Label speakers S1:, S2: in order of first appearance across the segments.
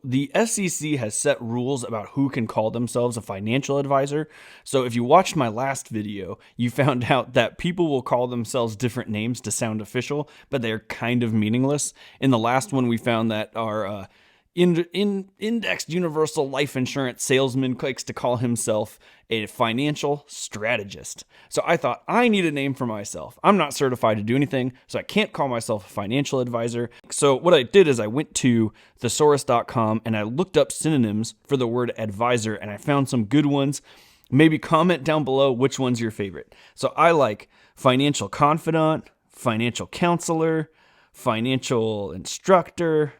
S1: The SEC has set rules about who can call themselves a financial advisor. So if you watched my last video, you found out that people will call themselves different names to sound official, but they're kind of meaningless. In the last one, we found that our indexed universal life insurance salesman likes to call himself a financial strategist. So I thought, I need a name for myself. I'm not certified to do anything, so I can't call myself a financial advisor. So what I did is I went to thesaurus.com and I looked up synonyms for the word advisor, and I found some good ones. Maybe comment down below which one's your favorite. So I like financial confidant, financial counselor, financial instructor,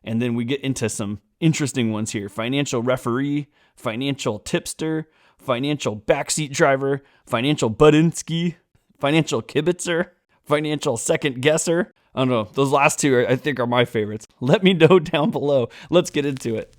S1: and then we get into some interesting ones here. Financial referee, financial tipster, financial backseat driver, financial Budinsky, financial kibitzer, financial second guesser. I don't know. Those last two I think are my favorites. Let me know down below. Let's get into it.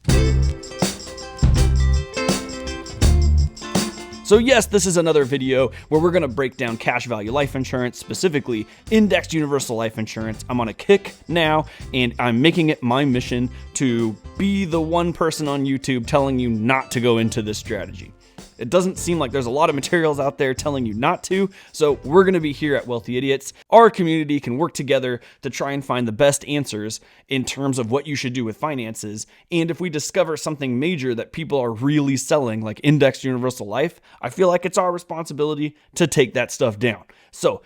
S1: So yes, this is another video where we're going to break down cash value life insurance, specifically indexed universal life insurance. I'm on a kick now, and I'm making it my mission to be the one person on YouTube telling you not to go into this strategy. It doesn't seem like there's a lot of materials out there telling you not to, so we're going to be here at Wealthy Idiots. Our community can work together to try and find the best answers in terms of what you should do with finances. And if we discover something major that people are really selling, like indexed universal life, I feel like it's our responsibility to take that stuff down. So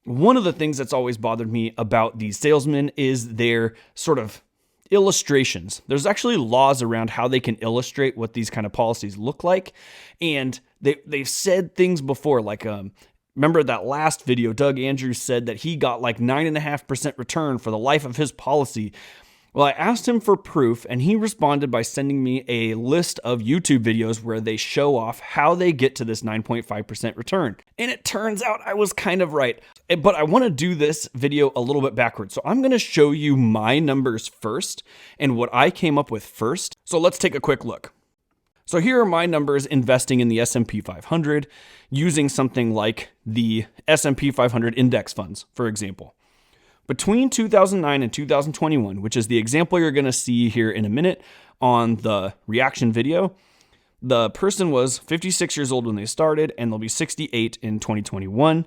S1: one of the things that's always bothered me about these salesmen is their sort of illustrations. There's actually laws around how they can illustrate what these kind of policies look like. And they've said things before, like, remember that last video, Doug Andrews said that he got like 9.5% return for the life of his policy. Well, I asked him for proof, and he responded by sending me a list of YouTube videos where they show off how they get to this 9.5% return. And it turns out I was kind of right. But I want to do this video a little bit backwards. So I'm going to show you my numbers first and what I came up with first. So let's take a quick look. So here are my numbers investing in the S&P 500 using something like the S&P 500 index funds, for example. Between 2009 and 2021, which is the example you're going to see here in a minute on the reaction video, the person was 56 years old when they started, and they'll be 68 in 2021.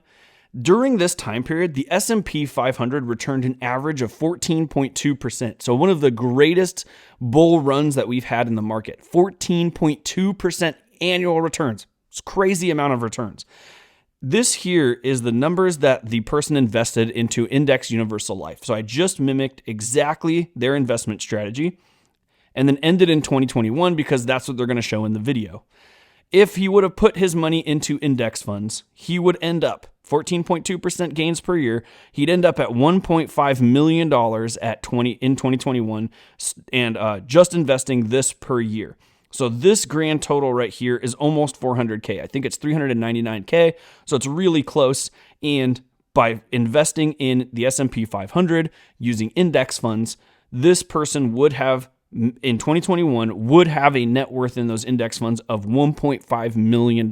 S1: During this time period, the S&P 500 returned an average of 14.2%. So one of the greatest bull runs that we've had in the market, 14.2% annual returns. It's a crazy amount of returns. This here is the numbers that the person invested into Index Universal Life. So I just mimicked exactly their investment strategy and then ended in 2021 because that's what they're going to show in the video. If he would have put his money into index funds, he would end up 14.2% gains per year. He'd end up at $1.5 million in 2021 and just investing this per year. So this grand total right here is almost 400K. I think it's 399K. So it's really close. And by investing in the S&P 500 using index funds, this person would have, in 2021, would have a net worth in those index funds of $1.5 million.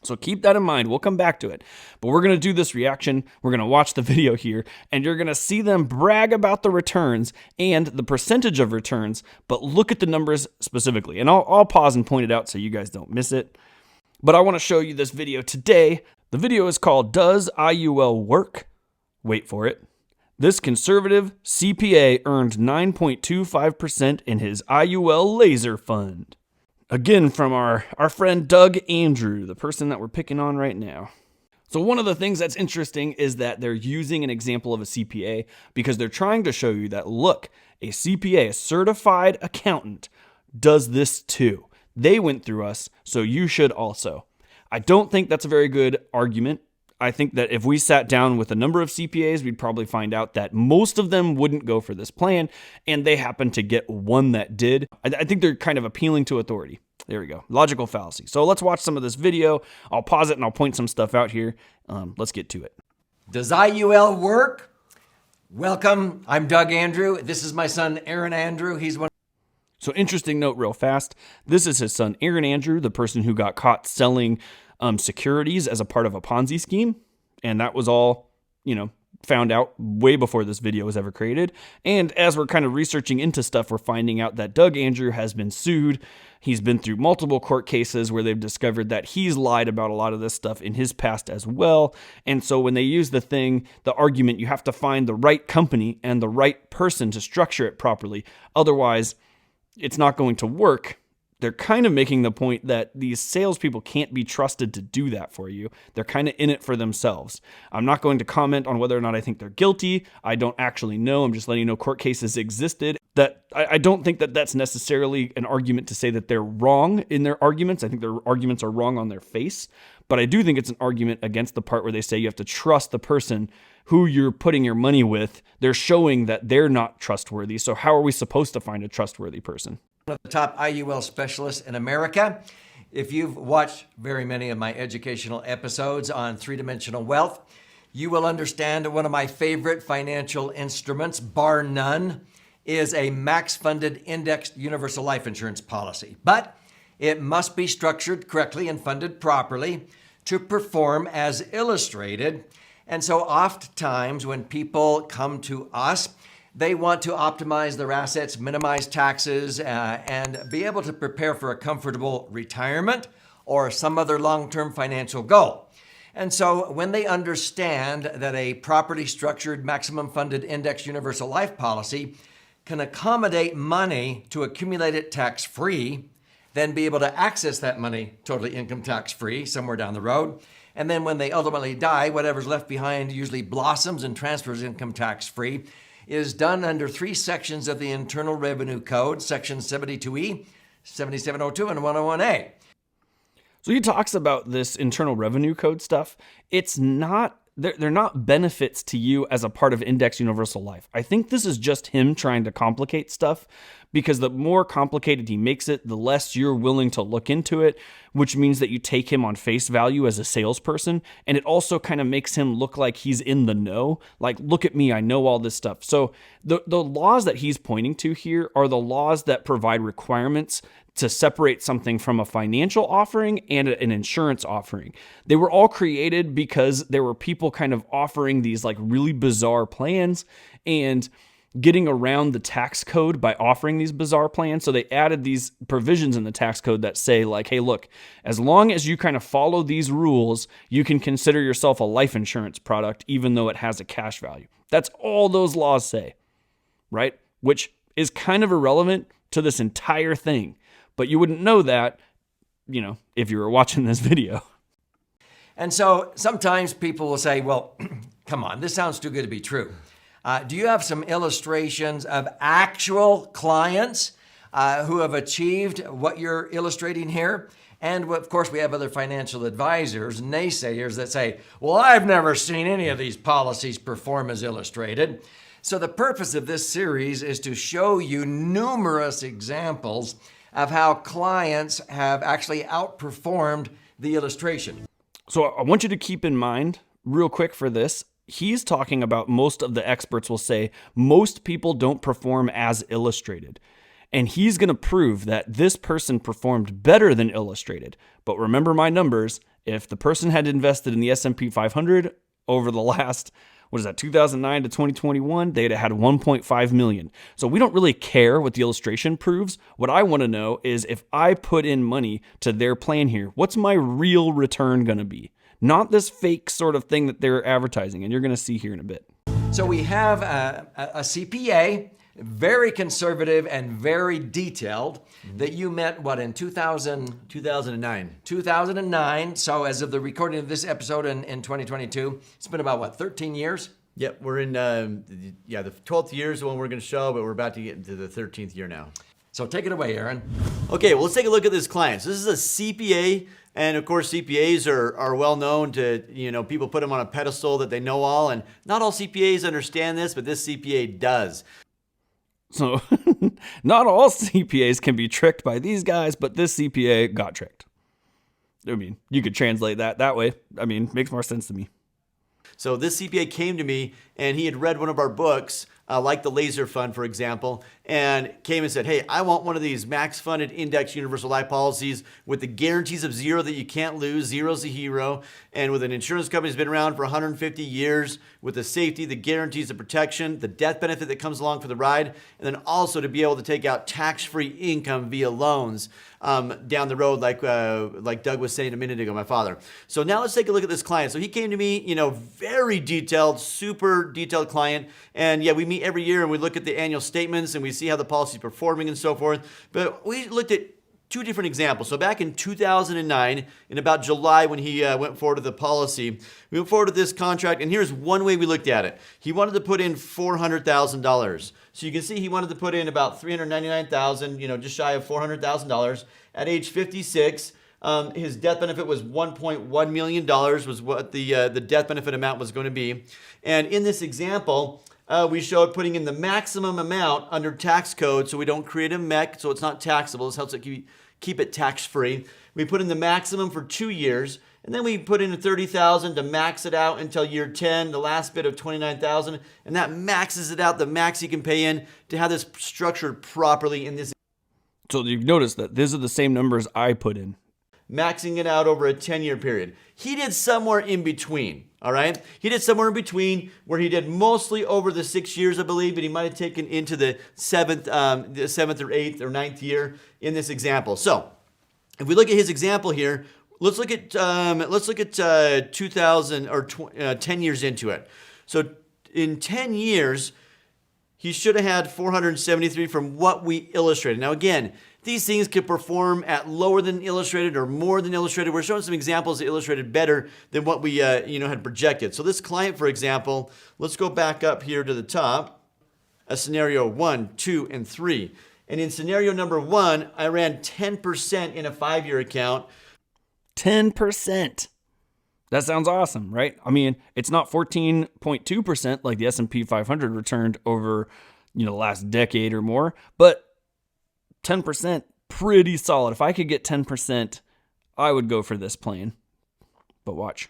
S1: So keep that in mind. We'll come back to it. But we're going to do this reaction. We're going to watch the video here, and you're going to see them brag about the returns and the percentage of returns, but look at the numbers specifically. And I'll pause and point it out so you guys don't miss it. But I want to show you this video today. The video is called, Does IUL Work? Wait for it. This conservative CPA earned 9.25% in his IUL laser fund. Again, from our friend Doug Andrew, the person that we're picking on right now. So one of the things that's interesting is that they're using an example of a CPA because they're trying to show you that, look, a CPA, a certified accountant, does this too. They went through us, so you should also. I don't think that's a very good argument. I think that if we sat down with a number of CPAs, we'd probably find out that most of them wouldn't go for this plan, and they happen to get one that did. I think they're kind of appealing to authority. There we go. Logical fallacy. So let's watch some of this video. I'll pause it and I'll point some stuff out here. Let's get to it.
S2: Does IUL work? Welcome. I'm Doug Andrew. This is my son, Aaron Andrew. He's one.
S1: So interesting note real fast. This is his son, Aaron Andrew, the person who got caught selling securities as a part of a Ponzi scheme. And that was all, found out way before this video was ever created. And as we're kind of researching into stuff, we're finding out that Doug Andrew has been sued. He's been through multiple court cases where they've discovered that he's lied about a lot of this stuff in his past as well. And so when they use the argument, you have to find the right company and the right person to structure it properly. Otherwise, it's not going to work. They're kind of making the point that these salespeople can't be trusted to do that for you. They're kind of in it for themselves. I'm not going to comment on whether or not I think they're guilty. I don't actually know. I'm just letting you know court cases existed. That I don't think that that's necessarily an argument to say that they're wrong in their arguments. I think their arguments are wrong on their face. But I do think it's an argument against the part where they say you have to trust the person who you're putting your money with. They're showing that they're not trustworthy. So how are we supposed to find a trustworthy person?
S2: One of the top IUL specialists in America. If you've watched very many of my educational episodes on three-dimensional wealth, you will understand one of my favorite financial instruments, bar none, is a max-funded indexed universal life insurance policy. But it must be structured correctly and funded properly to perform as illustrated. And so oftentimes when people come to us, they want to optimize their assets, minimize taxes, and be able to prepare for a comfortable retirement or some other long-term financial goal. And so when they understand that a properly structured maximum funded index universal life policy can accommodate money to accumulate it tax-free, then be able to access that money totally income tax-free somewhere down the road. And then when they ultimately die, whatever's left behind usually blossoms and transfers income tax-free, is done under three sections of the Internal Revenue Code, Section 72E, 7702, and 101A.
S1: So he talks about this Internal Revenue Code stuff. It's not, they're not benefits to you as a part of Index Universal Life. I think this is just him trying to complicate stuff, because the more complicated he makes it, the less you're willing to look into it, which means that you take him on face value as a salesperson. And it also kind of makes him look like he's in the know. Like, look at me, I know all this stuff. So the laws that he's pointing to here are the laws that provide requirements to separate something from a financial offering and an insurance offering. They were all created because there were people kind of offering these like really bizarre plans and getting around the tax code by offering these bizarre plans. So they added these provisions in the tax code that say like, hey, look, as long as you kind of follow these rules, you can consider yourself a life insurance product, even though it has a cash value. That's all those laws say, right? Which is kind of irrelevant to this entire thing. But you wouldn't know that, if you were watching this video.
S2: And so sometimes people will say, well, come on, this sounds too good to be true. Do you have some illustrations of actual clients who have achieved what you're illustrating here? And of course, we have other financial advisors, naysayers that say, well, I've never seen any of these policies perform as illustrated. So the purpose of this series is to show you numerous examples of how clients have actually outperformed the illustration.
S1: So I want you to keep in mind, real quick for this, he's talking about, most of the experts will say most people don't perform as illustrated. And he's going to prove that this person performed better than illustrated. But remember my numbers, if the person had invested in the S&P 500 over the last, 2009 to 2021, they'd have had 1.5 million. So we don't really care what the illustration proves. What I want to know is if I put in money to their plan here, what's my real return going to be? Not this fake sort of thing that they're advertising, and you're going to see here in a bit.
S2: So we have a CPA, very conservative and very detailed, that you met, in
S3: 2009.
S2: 2009. So as of the recording of this episode in 2022, it's been about, 13 years?
S3: Yep, we're in, the 12th year is the one we're going to show, but we're about to get into the 13th year now.
S2: So take it away, Aaron.
S3: Okay, well, let's take a look at this client. So this is a CPA, and of course, CPAs are well known to, people put them on a pedestal that they know all, and not all CPAs understand this, but this CPA does.
S1: So not all CPAs can be tricked by these guys, but this CPA got tricked. I mean, you could translate that way. I mean, makes more sense to me.
S3: So this CPA came to me, and he had read one of our books like the Laser Fund, for example, and came and said, hey, I want one of these max funded index universal life policies with the guarantees of zero that you can't lose, zero's a hero, and with an insurance company that's been around for 150 years, with the safety, the guarantees, the protection, the death benefit that comes along for the ride, and then also to be able to take out tax-free income via loans down the road, like Doug was saying a minute ago, my father. So now let's take a look at this client. So he came to me, very detailed, super detailed client. And yeah, we meet every year and we look at the annual statements and we see how the policy is performing and so forth. But we looked at two different examples. So back in 2009, in about July when he went forward to the policy, we went forward to this contract, and here's one way we looked at it. He wanted to put in $400,000. So you can see he wanted to put in about $399,000, just shy of $400,000. At age 56, his death benefit was $1.1 million was what the death benefit amount was going to be. And in this example, we showed putting in the maximum amount under tax code so we don't create a MEC, so it's not taxable. This helps it keep it tax-free. We put in the maximum for 2 years, and then we put in $30,000 to max it out until year 10, the last bit of $29,000, and that maxes it out, the max you can pay in to have this structured properly in this.
S1: So you've noticed that these are the same numbers I put in.
S3: Maxing it out over a 10-year period. He did somewhere in between, all right? He did somewhere in between where he did mostly over the 6 years, I believe, but he might have taken into the seventh or 8th or 9th year in this example. So if we look at his example here, let's look at 2000 or 10 years into it. So in 10 years, he should have had 473 from what we illustrated. Now again, these things could perform at lower than illustrated or more than illustrated. We're showing some examples that illustrated better than what we had projected. So this client, for example, let's go back up here to the top. A scenario 1, 2, and 3. And in scenario number 1, I ran 10% in a 5-year account.
S1: 10%. That sounds awesome, right? I mean, it's not 14.2% like the S&P 500 returned over, the last decade or more, but 10%, pretty solid. If I could get 10%, I would go for this plan. But watch.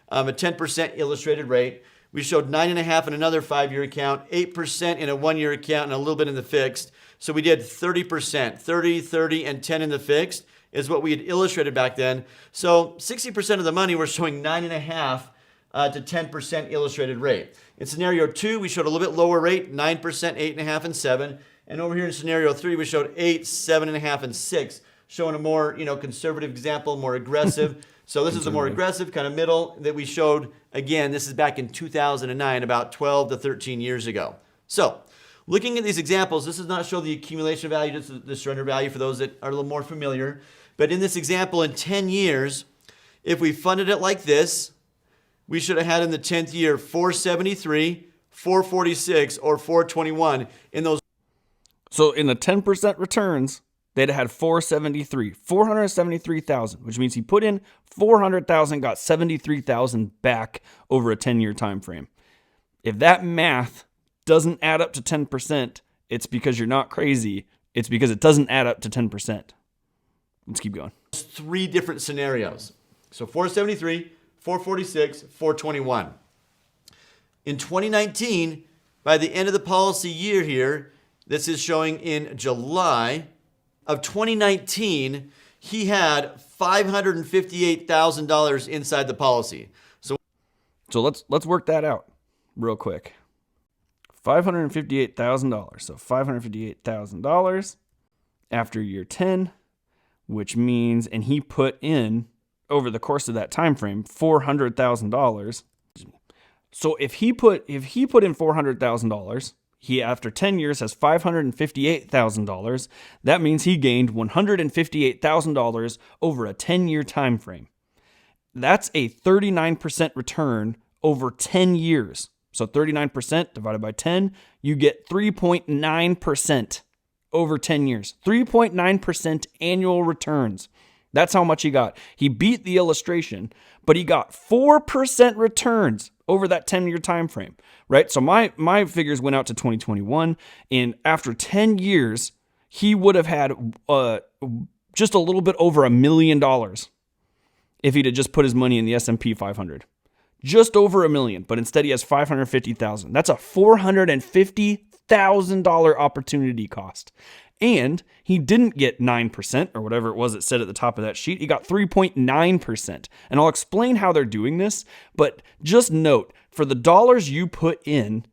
S3: A 10% illustrated rate. We showed 9.5 in another 5-year account, 8% in a 1-year account, and a little bit in the fixed. So we did 30%, 30, 30, and 10 in the fixed is what we had illustrated back then. So 60% of the money we're showing 9.5 to 10% illustrated rate. In scenario 2, we showed a little bit lower rate, 9%, 8.5, and 7. And over here in scenario 3, we showed 8, 7.5, and 6, showing a more conservative example, more aggressive. So this is the more aggressive, kind of middle that we showed. Again, this is back in 2009, about 12 to 13 years ago. So looking at these examples, this does not show the accumulation value, just the surrender value for those that are a little more familiar. But in this example, in 10 years, if we funded it like this, we should have had in the 10th year 473, 446, or 421 in those.
S1: So in the 10% returns, they'd have had 473,000, which means he put in 400,000, got 73,000 back over a 10-year time frame. If that math doesn't add up to 10%, it's because you're not crazy. It's because it doesn't add up to 10%. Let's keep going.
S3: 3 different scenarios. So 473, 446, 421. In 2019, by the end of the policy year here, this is showing in July of 2019, he had $558,000 inside the policy. So
S1: let's work that out real quick. $558,000. So $558,000 after year 10, which means, and he put in over the course of that time frame $400,000. So if he put in $400,000, he after 10 years has $558,000. That means he gained $158,000 over a 10-year time frame. That's a 39% return over 10 years. So 39% divided by 10, you get 3.9% over 10 years. 3.9% annual returns. That's how much he got. He beat the illustration, but he got 4% returns over that 10-year time frame, right? So my figures went out to 2021, and after 10 years, he would have had just a little bit over $1 million if he'd have just put his money in the S&P 500. Just over $1 million, but instead he has $550,000. That's a $450,000 $100,000 opportunity cost. And he didn't get 9% or whatever it was it said at the top of that sheet. He got 3.9%. And I'll explain how they're doing this, but just note, for the dollars you put in,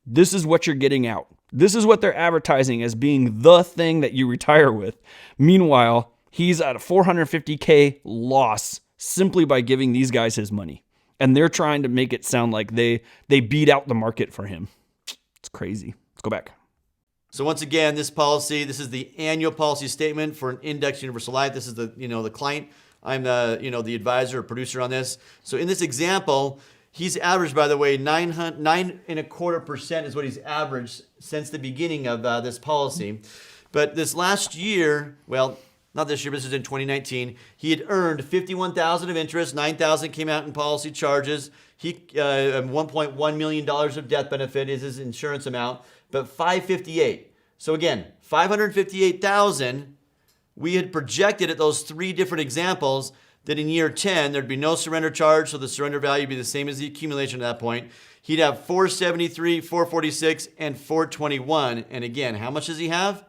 S1: this is what you're getting out. This is what they're advertising as being the thing that you retire with. Meanwhile, he's at a $450K loss simply by giving these guys his money. And they're trying to make it sound like they beat out the market for him. It's crazy. Let's go back.
S3: So once again, this is the annual policy statement for an indexed universal life. This is the client. I'm the advisor or producer on this. So in this example, he's averaged, by the way, 9.25% is what he's averaged since the beginning of this policy. But this last year, well, not this year, but this is in 2019, he had earned $51,000 of interest, $9,000 came out in policy charges. He $1.1 million of death benefit is his insurance amount, but $558,000. So again, $558,000. We had projected at those three different examples that in year 10, there'd be no surrender charge, so the surrender value would be the same as the accumulation at that point. He'd have $473,000, $446,000, and $421,000. And again, how much does he have?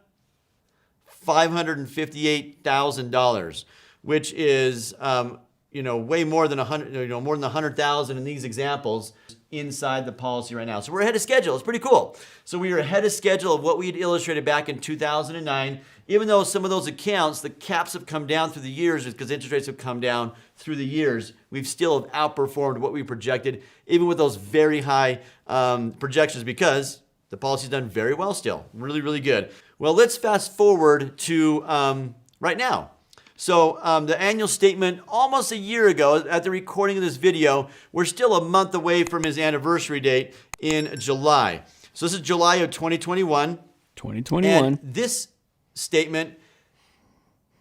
S3: $558,000, which is way more than more than $100,000 in these examples inside the policy right now. So we're ahead of schedule. It's pretty cool. So we are ahead of schedule of what we had illustrated back in 2009. Even though some of those accounts, the caps have come down through the years because interest rates have come down through the years, we've still have outperformed what we projected, even with those very high projections, because the policy's done very well still. Really, really good. Well, let's fast forward to right now. So the annual statement, almost a year ago at the recording of this video, we're still a month away from his anniversary date in July. So this is July of 2021.
S1: 2021.
S3: And this statement,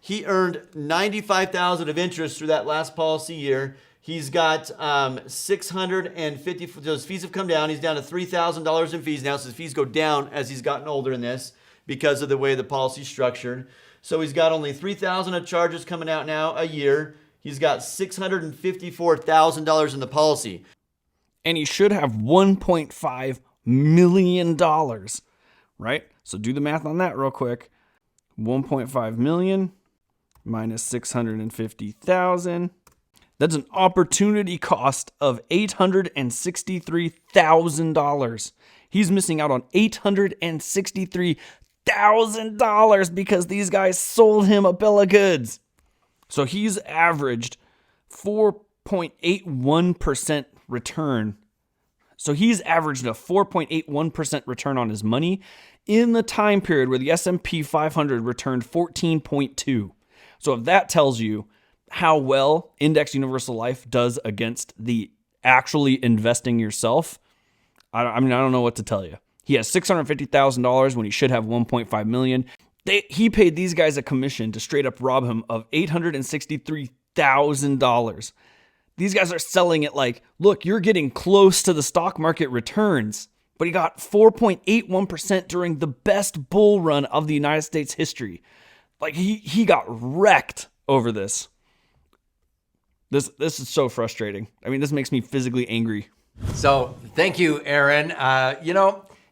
S3: he earned $95,000 of interest through that last policy year. He's got $650, so his fees have come down. He's down to $3,000 in fees now. So his fees go down as he's gotten older in this because of the way the policy's structured. So he's got only $3,000 of charges coming out now a year. He's got $654,000 in the policy.
S1: And he should have $1.5 million, right? So do the math on that real quick. 1.5 million minus 650,000. That's an opportunity cost of $863,000. He's missing out on $863,000 because these guys sold him a bill of goods. So he's averaged 4.81% return. So he's averaged a 4.81% return on his money in the time period where the S&P 500 returned 14.2. So if that tells you how well Index Universal Life does against the actually investing yourself, I don't know what to tell you. He has $650,000 when he should have $1.5 million. He paid these guys a commission to straight up rob him of $863,000. These guys are selling it like, look, you're getting close to the stock market returns. But he got 4.81% during the best bull run of the United States history. Like he got wrecked over this. This is so frustrating. I mean, this makes me physically angry.
S2: So thank you, Aaron.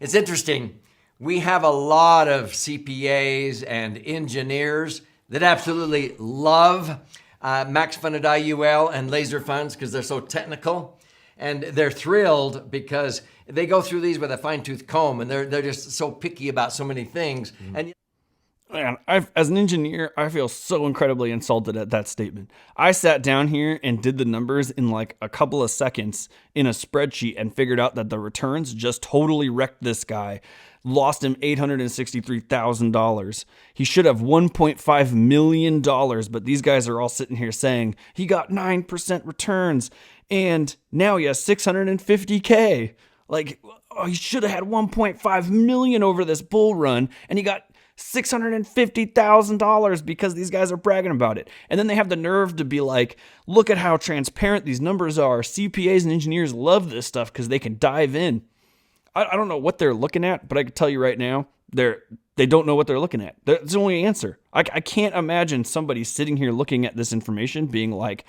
S2: It's interesting. We have a lot of CPAs and engineers that absolutely love max funded IUL and laser funds because they're so technical. And they're thrilled because they go through these with a fine-tooth comb and they're just so picky about so many things. And
S1: Man, as an engineer, I feel so incredibly insulted at that statement. I sat down here and did the numbers in like a couple of seconds in a spreadsheet and figured out that the returns just totally wrecked this guy. Lost him $863,000. He should have $1.5 million, but these guys are all sitting here saying he got 9% returns and now he has $650K. Like, he should have had $1.5 million over this bull run and he got $650,000 because these guys are bragging about it. And then they have the nerve to be like, look at how transparent these numbers are. CPAs and engineers love this stuff because they can dive in. I don't know what they're looking at, but I can tell you right now, they don't know what they're looking at. That's the only answer. I can't imagine somebody sitting here looking at this information being like,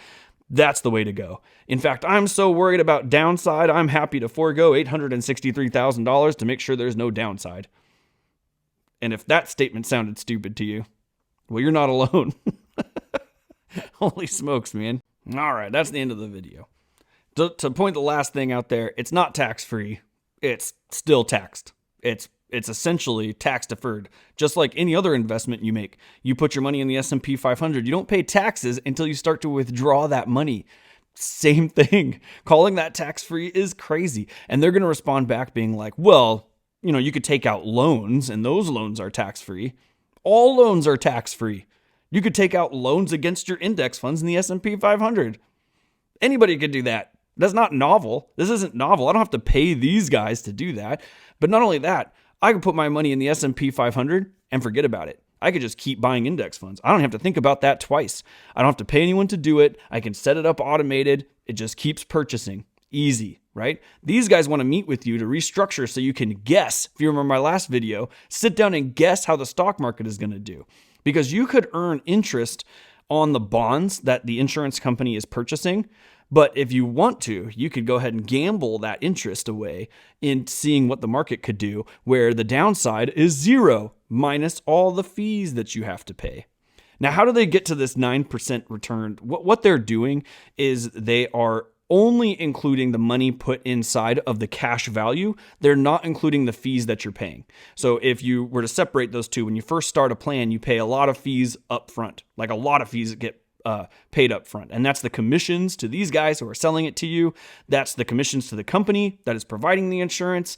S1: that's the way to go. In fact, I'm so worried about downside, I'm happy to forego $863,000 to make sure there's no downside. And if that statement sounded stupid to you, well, you're not alone. Holy smokes, man. All right, that's the end of the video. To point the last thing out there, it's not tax-free. It's still taxed. It's essentially tax deferred. Just like any other investment you make. You put your money in the S&P 500, you don't pay taxes until you start to withdraw that money. Same thing. Calling that tax-free is crazy. And they're going to respond back being like, well, you could take out loans and those loans are tax-free. All loans are tax-free. You could take out loans against your index funds in the S&P 500. Anybody could do that. That's not novel. This isn't novel. I don't have to pay these guys to do that. But not only that, I could put my money in the S&P 500 and forget about it. I could just keep buying index funds. I don't have to think about that twice. I don't have to pay anyone to do it. I can set it up automated. It just keeps purchasing. Easy, right? These guys want to meet with you to restructure so you can guess. If you remember my last video, sit down and guess how the stock market is going to do. Because you could earn interest on the bonds that the insurance company is purchasing. But if you want to, you could go ahead and gamble that interest away in seeing what the market could do, where the downside is zero minus all the fees that you have to pay. Now, how do they get to this 9% return? What they're doing is they are only including the money put inside of the cash value. They're not including the fees that you're paying. So if you were to separate those two, when you first start a plan, you pay a lot of fees up front, like a lot of fees that get paid up front. And that's the commissions to these guys who are selling it to you. That's the commissions to the company that is providing the insurance.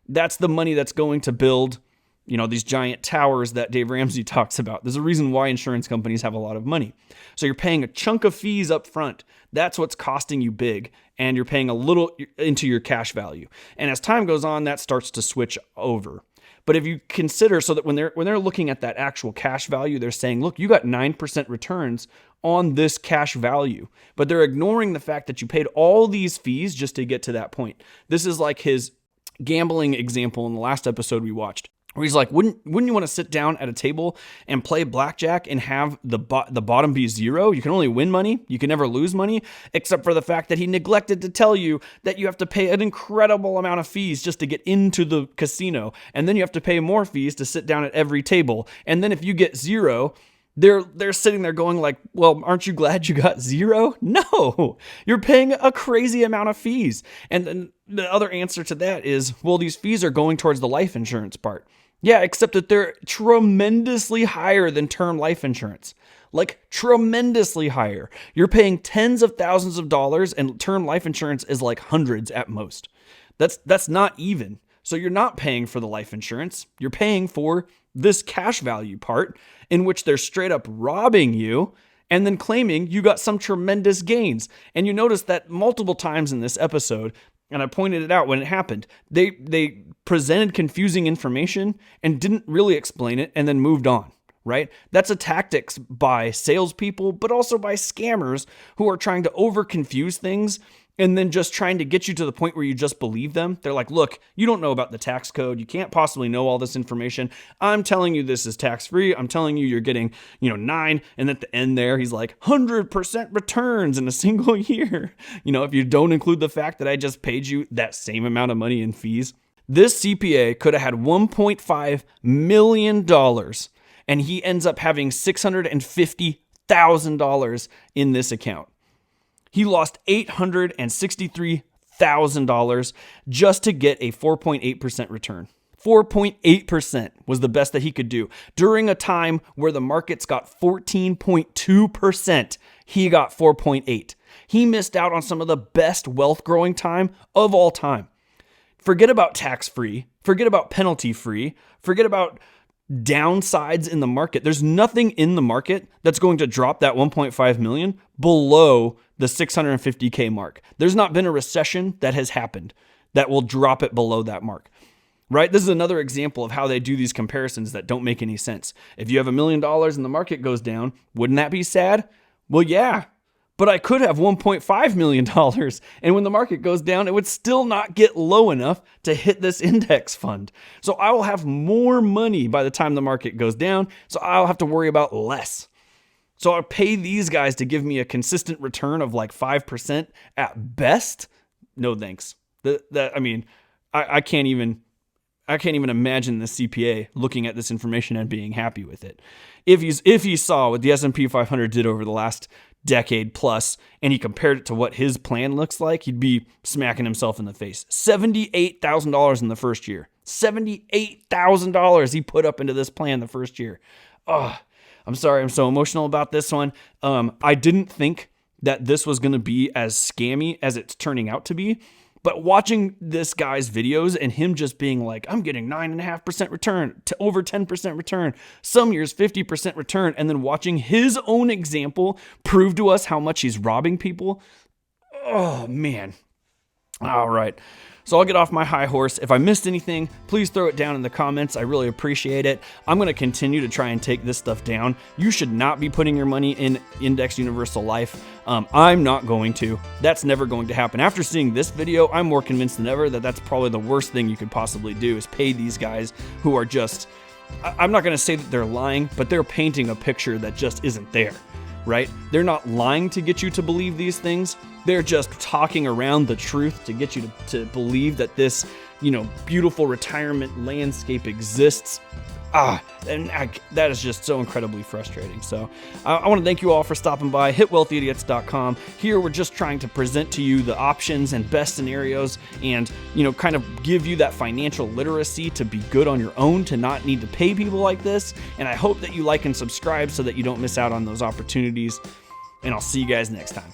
S1: That's the money that's going to build, these giant towers that Dave Ramsey talks about. There's a reason why insurance companies have a lot of money. So you're paying a chunk of fees up front. That's what's costing you big. And you're paying a little into your cash value. And as time goes on, that starts to switch over. But if you consider, so that when they're looking at that actual cash value, they're saying, look, you got 9% returns on this cash value. But they're ignoring the fact that you paid all these fees just to get to that point. This is like his gambling example in the last episode we watched, where he's like, wouldn't you want to sit down at a table and play blackjack and have the bottom be zero? You can only win money. You can never lose money, except for the fact that he neglected to tell you that you have to pay an incredible amount of fees just to get into the casino. And then you have to pay more fees to sit down at every table. And then if you get zero, they're sitting there going like, well, aren't you glad you got zero? No, you're paying a crazy amount of fees. And then the other answer to that is, well, these fees are going towards the life insurance part. Yeah, except that they're tremendously higher than term life insurance. Like tremendously higher. You're paying tens of thousands of dollars and term life insurance is like hundreds at most. That's not even. So you're not paying for the life insurance. You're paying for this cash value part in which they're straight up robbing you and then claiming you got some tremendous gains. And you notice that multiple times in this episode, and I pointed it out when it happened, they presented confusing information and didn't really explain it and then moved on, right? That's a tactics by salespeople, but also by scammers who are trying to over confuse things and then just trying to get you to the point where you just believe them. They're like, look, you don't know about the tax code. You can't possibly know all this information. I'm telling you this is tax-free. I'm telling you you're getting, 9. And at the end there, he's like 100% returns in a single year. If you don't include the fact that I just paid you that same amount of money in fees. This CPA could have had $1.5 million and he ends up having $650,000 in this account. He lost $863,000 just to get a 4.8% return. 4.8% was the best that he could do. During a time where the markets got 14.2%, he got 4.8. He missed out on some of the best wealth growing time of all time. Forget about tax-free. Forget about penalty-free. Forget about downsides in the market. There's nothing in the market that's going to drop that 1.5 million below the 650K mark. There's not been a recession that has happened that will drop it below that mark, right? This is another example of how they do these comparisons that don't make any sense. If you have $1 million and the market goes down, wouldn't that be sad? Well, yeah, but I could have $1.5 million. And when the market goes down, it would still not get low enough to hit this index fund. So I will have more money by the time the market goes down. So I'll have to worry about less. So I'll pay these guys to give me a consistent return of like 5% at best. No thanks. I can't even I can't even imagine the CPA looking at this information and being happy with it. If he saw what the S&P 500 did over the last decade plus, and he compared it to what his plan looks like, he'd be smacking himself in the face. $78,000 in the first year. $78,000 he put up into this plan the first year. Oh, I'm sorry, I'm so emotional about this one. I didn't think that this was going to be as scammy as it's turning out to be. But watching this guy's videos and him just being like, I'm getting 9.5% return to over 10% return, some years 50% return, and then watching his own example prove to us how much he's robbing people. Oh, man. All right. So I'll get off my high horse. If I missed anything, please throw it down in the comments. I really appreciate it. I'm going to continue to try and take this stuff down. You should not be putting your money in Index Universal Life. I'm not going to. That's never going to happen. After seeing this video, I'm more convinced than ever that that's probably the worst thing you could possibly do is pay these guys who are just, I'm not going to say that they're lying, but they're painting a picture that just isn't there. Right? They're not lying to get you to believe these things. They're just talking around the truth to get you to believe that this, beautiful retirement landscape exists. That is just so incredibly frustrating. So I want to thank you all for stopping by. HitWealthyIdiots.com. Here we're just trying to present to you the options and best scenarios and, kind of give you that financial literacy to be good on your own, to not need to pay people like this. And I hope that you like and subscribe so that you don't miss out on those opportunities. And I'll see you guys next time.